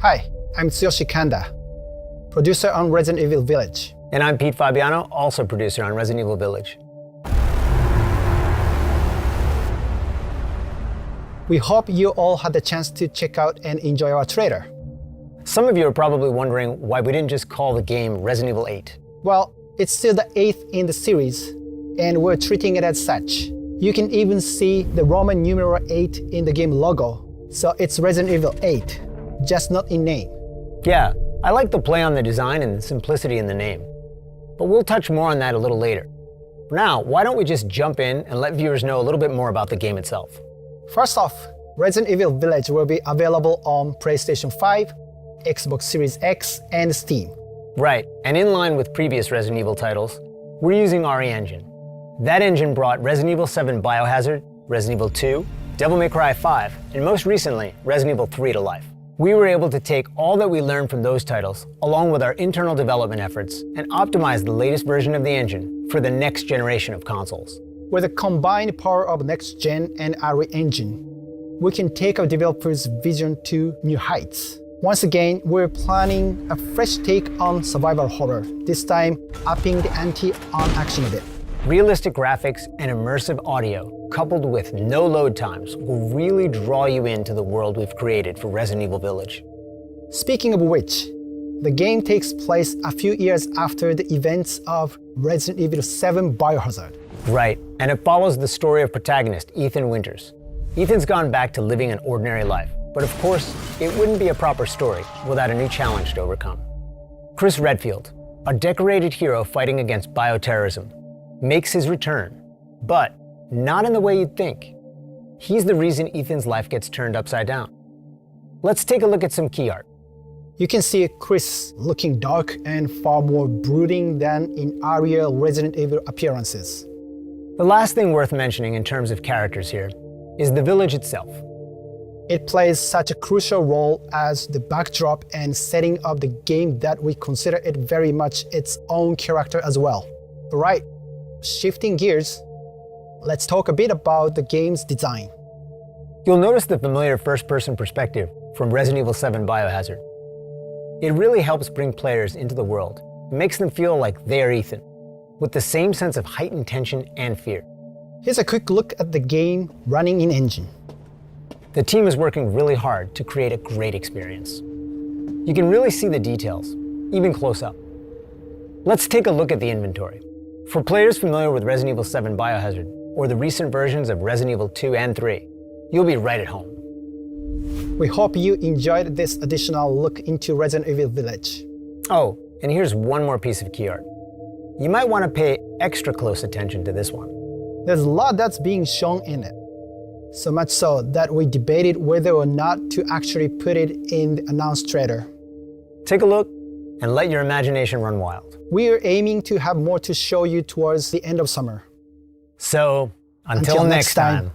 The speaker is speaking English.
Hi, I'm Tsuyoshi Kanda, producer on Resident Evil Village. And I'm Pete Fabiano, also producer on Resident Evil Village. We hope you all had the chance to check out and enjoy our trailer. Some of you are probably wondering why we didn't just call the game Resident Evil 8. Well, it's still the 8th in the series, and we're treating it as such. You can even see the Roman numeral 8 in the game logo, so it's Resident Evil 8, just not in name. Yeah, I like the play on the design and the simplicity in the name. But we'll touch more on that a little later. For now, why don't we just jump in and let viewers know a little bit more about the game itself. First off, Resident Evil Village will be available on PlayStation 5, Xbox Series X, and Steam. Right, and in line with previous Resident Evil titles, we're using RE Engine. That engine brought Resident Evil 7 Biohazard, Resident Evil 2, Devil May Cry 5, and most recently, Resident Evil 3 to life. We were able to take all that we learned from those titles, along with our internal development efforts, and optimize the latest version of the engine for the next generation of consoles. With the combined power of Next Gen and RE Engine, we can take our developers' vision to new heights. Once again, we're planning a fresh take on survival horror, this time upping the ante on action a bit. Realistic graphics and immersive audio, coupled with no load times, will really draw you into the world we've created for Resident Evil Village. Speaking of which, the game takes place a few years after the events of Resident Evil 7 Biohazard. Right, and it follows the story of protagonist Ethan Winters. Ethan's gone back to living an ordinary life, but of course, it wouldn't be a proper story without a new challenge to overcome. Chris Redfield, a decorated hero fighting against bioterrorism, makes his return, but not in the way you'd think. He's the reason Ethan's life gets turned upside down. Let's take a look at some key art. You can see Chris looking dark and far more brooding than in earlier Resident Evil appearances. The last thing worth mentioning in terms of characters here is the village itself. It plays such a crucial role as the backdrop and setting of the game that we consider it very much its own character as well. Right, shifting gears, let's talk a bit about the game's design. You'll notice the familiar first-person perspective from Resident Evil 7 Biohazard. It really helps bring players into the world and makes them feel like they're Ethan, with the same sense of heightened tension and fear. Here's a quick look at the game running in Engine. The team is working really hard to create a great experience. You can really see the details, even close up. Let's take a look at the inventory. For players familiar with Resident Evil 7 Biohazard, or the recent versions of Resident Evil 2 and 3, you'll be right at home. We hope you enjoyed this additional look into Resident Evil Village. Oh, and here's one more piece of key art. You might want to pay extra close attention to this one. There's a lot that's being shown in it. So much so that we debated whether or not to actually put it in the announced trailer. Take a look and let your imagination run wild. We are aiming to have more to show you towards the end of summer. So, until next time.